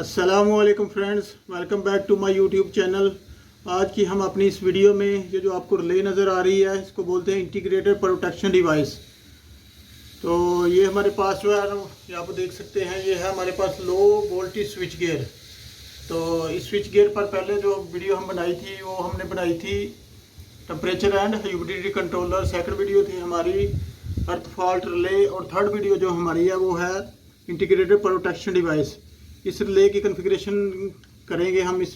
अस्सलामुअलैकुम friends, welcome back to my YouTube channel. आज की हम अपनी इस वीडियो में ये जो आपको रिले नज़र आ रही है, इसको बोलते हैं इंटीग्रेटेड प्रोटेक्शन डिवाइस। तो ये हमारे पास जो है ना, ये आप देख सकते हैं, ये है हमारे पास लो वोल्टेज स्विच गियर। तो इस स्विच गियर पर पहले जो वीडियो हम बनाई थी वो हमने बनाई थी temperature and humidity controller. Second video थी हमारी अर्थ फॉल्ट रिले, और थर्ड वीडियो जो हमारी है वो है इंटीग्रेटेड प्रोटेक्शन डिवाइस। इस रिले की कॉन्फ़िगरेशन करेंगे हम इस।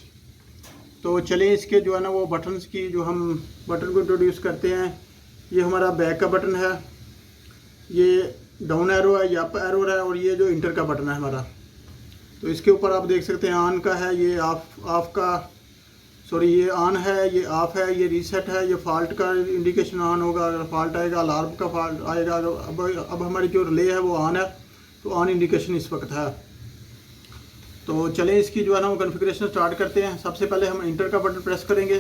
तो चलें, इसके जो है ना वो बटन्स की, जो हम बटन को इंट्रोड्यूस करते हैं। ये हमारा बैक का बटन है, ये डाउन एरो है, ये अप एरो है, और ये जो इंटर का बटन है हमारा। तो इसके ऊपर आप देख सकते हैं ऑन का है, ये ऑफ का, सॉरी ये ऑन है, ये ऑफ है, ये रीसेट है, ये फॉल्ट का इंडिकेशन ऑन होगा, अगर फॉल्ट आएगा अलार्म का फॉल्ट आएगा। अब हमारी जो रिले है वो ऑन है, तो ऑन इंडिकेशन इस वक्त है। तो चलें, इसकी जो है ना वो कॉन्फ़िगरेशन स्टार्ट करते हैं। सबसे पहले हम इंटर का बटन प्रेस करेंगे।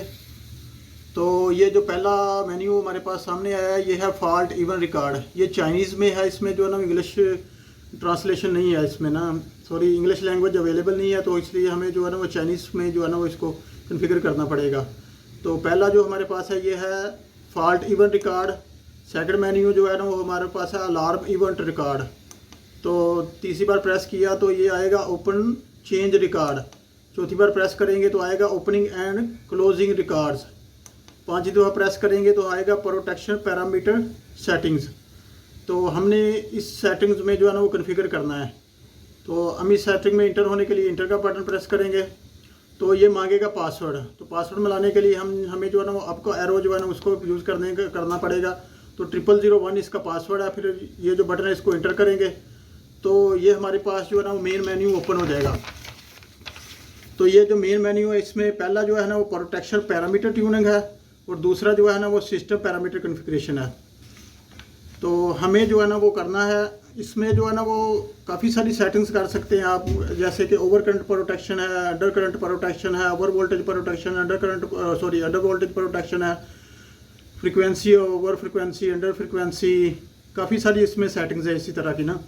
तो ये जो पहला मेन्यू हमारे पास सामने आया है, ये है फॉल्ट इवन रिकॉर्ड। ये चाइनीज़ में है, इसमें जो है ना इंग्लिश ट्रांसलेशन नहीं है इसमें ना, सॉरी इंग्लिश लैंग्वेज अवेलेबल नहीं है, तो इसलिए हमें जो है ना वो चाइनीज़ में जो है ना वो इसको कॉन्फ़िगर करना पड़ेगा। तो पहला जो हमारे पास है ये है fault even record. Second menu जो है ना वो हमारे पास है अलार्म इवेंट रिकॉर्ड। तो तीसरी बार प्रेस किया तो ये आएगा ओपन चेंज रिकॉर्ड। चौथी बार प्रेस करेंगे तो आएगा ओपनिंग एंड क्लोजिंग रिकॉर्ड्स। पांचवी दफ़ा प्रेस करेंगे तो आएगा प्रोटेक्शन पैरामीटर सेटिंग्स। तो हमने इस सेटिंग्स में जो है ना वो कॉन्फ़िगर करना है। तो हम इस सेटिंग में इंटर होने के लिए इंटर का बटन प्रेस करेंगे। तो ये मांगेगा पासवर्ड। तो पासवर्ड मिलाने के लिए हमें जो है ना वो आपका एरो जो है ना उसको यूज़ करना पड़ेगा। तो 0001 इसका पासवर्ड है। फिर ये जो बटन है इसको इंटर करेंगे तो ये हमारे पास जो है ना वो मेन मेन्यू ओपन हो जाएगा। तो ये जो मेन मेन्यू है, इसमें पहला जो है ना वो प्रोटेक्शन पैरामीटर ट्यूनिंग है, और दूसरा जो है ना वो सिस्टम पैरामीटर कॉन्फ़िगरेशन है। तो हमें जो है ना वो करना है, इसमें जो है ना वो काफ़ी सारी सेटिंग्स कर सकते हैं आप, जैसे कि ओवर करंट प्रोटेक्शन है, अंडर करंट प्रोटेक्शन है, over voltage protection, under voltage protection है, frequency, over frequency, under frequency, काफ़ी सारी इसमें सेटिंग्स है इसी तरह की ना।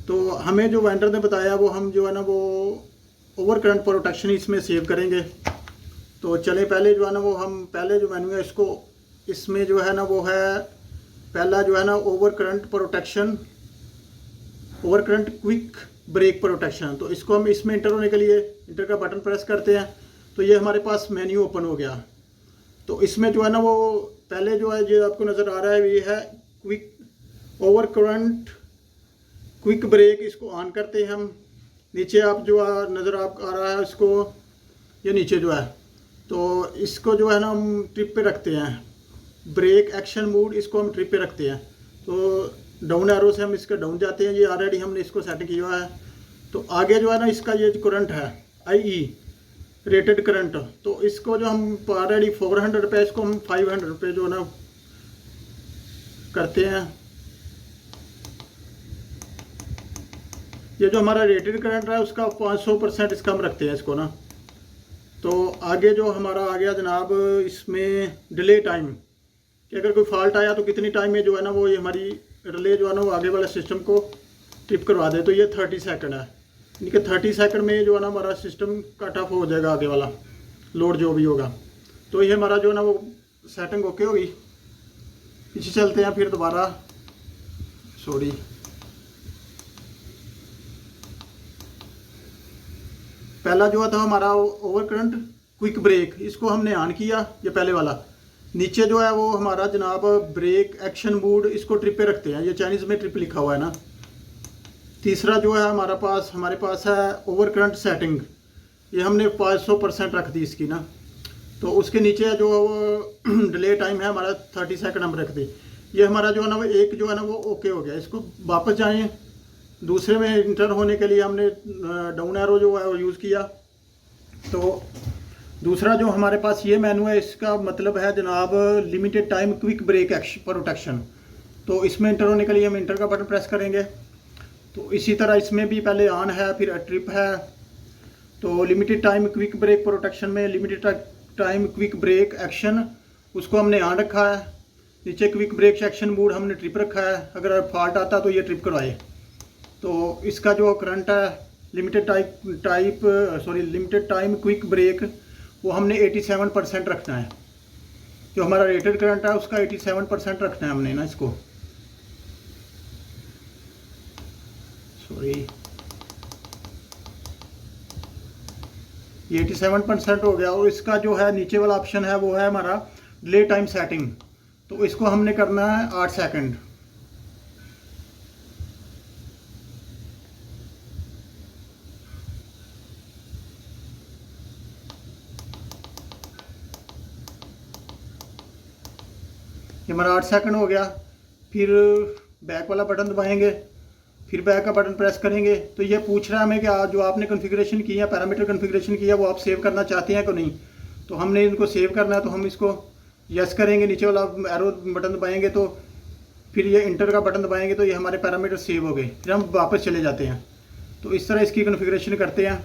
तो हमें जो वेंडर ने बताया वो हम जो है ना वो ओवर करंट प्रोटेक्शन इसमें सेव करेंगे। तो चले, पहले जो है ना वो हम पहले जो मेन्यू है इसको, इसमें जो है ना वो है पहला जो है ना over current protection, over current quick break protection. तो इसको हम इसमें इंटर होने के लिए इंटर का बटन प्रेस करते हैं। तो ये हमारे पास मेन्यू ओपन हो गया। तो इसमें जो है ना वो पहले जो है जो आपको नज़र आ रहा है ये है quick over current quick break. इसको ऑन करते हैं हम। नीचे आप जो नज़र आप आ रहा है इसको, ये नीचे जो है, तो इसको जो है ना हम ट्रिप पे रखते हैं। ब्रेक एक्शन मूड, इसको हम ट्रिप पे रखते हैं। तो डाउन एरो से हम इसके डाउन जाते हैं। ये ऑलरेडी हमने इसको सेट किया हुआ है। तो आगे जो है ना इसका ये करंट है IE रेटेड करंट, तो इसको जो हम ऑलरेडी 400 रुपये, इसको हम 500 रुपये जो है ना करते हैं। ये जो हमारा रेटेड करंट है उसका 500% इसका हम रखते हैं इसको ना। तो आगे जो हमारा आ गया जनाब, इसमें डिले टाइम, कि अगर कोई फॉल्ट आया तो कितनी टाइम में जो है ना वो ये हमारी रिले जो है ना वो आगे वाले सिस्टम को ट्रिप करवा दे। तो ये 30 सेकंड है, यानी कि 30 सेकंड में जो है ना हमारा सिस्टम कट ऑफ हो जाएगा, आगे वाला लोड जो भी होगा। तो ये हमारा जो है ना वो सेटिंग ओके होगी। पीछे चलते हैं फिर दोबारा, सॉरी, पहला जो था हमारा ओवर करंट क्विक ब्रेक, इसको हमने ऑन किया, ये पहले वाला। नीचे जो है वो हमारा जनाब ब्रेक एक्शन मूड, इसको ट्रिप पे रखते हैं, ये चाइनीज़ में ट्रिप लिखा हुआ है ना। तीसरा जो है हमारे पास है ओवर करंट सेटिंग, ये हमने 500% रख दी इसकी ना। तो उसके नीचे जो डिले टाइम है हमारा 30 सेकंड हम रख दी। ये हमारा जो है ना वो एक जो है ना वो ओके हो गया। इसको वापस जाएँ, दूसरे में इंटर होने के लिए हमने डाउन एरो जो है वो यूज़ किया। तो दूसरा जो हमारे पास ये मेन्यू है, इसका मतलब है जनाब limited time quick break action protection. तो इसमें इंटर होने के लिए हम इंटर का बटन प्रेस करेंगे। तो इसी तरह इसमें भी पहले ऑन है, फिर ट्रिप है। तो limited time quick break protection में limited time quick break action, उसको हमने ऑन रखा है। नीचे क्विक ब्रेक एक्शन मूड हमने ट्रिप रखा है, अगर फॉल्ट आता तो ये ट्रिप करवाए। तो इसका जो करंट है लिमिटेड टाइम क्विक ब्रेक वो हमने 87% रखना है। जो हमारा रेटेड करंट है उसका 87% रखना है हमने ना इसको। सॉरी, ये 87% हो गया। और इसका जो है नीचे वाला ऑप्शन है वो है हमारा डिले टाइम सेटिंग, तो इसको हमने करना है 8 सेकंड। ये हमारा 8 सेकंड हो गया। फिर बैक वाला बटन दबाएंगे, फिर बैक का बटन प्रेस करेंगे तो ये पूछ रहा है हमें कि जो आपने कॉन्फ़िगरेशन किया, पैरामीटर कॉन्फ़िगरेशन किया, वो आप सेव करना चाहते हैं कि नहीं। तो हमने इनको सेव करना है, तो हम इसको यस करेंगे। नीचे वाला एरो बटन दबाएंगे तो फिर ये इंटर का बटन दबाएंगे तो ये हमारे पैरामीटर सेव हो गए। फिर हम वापस चले जाते हैं। तो इस तरह इसकी कॉन्फ़िगरेशन करते हैं।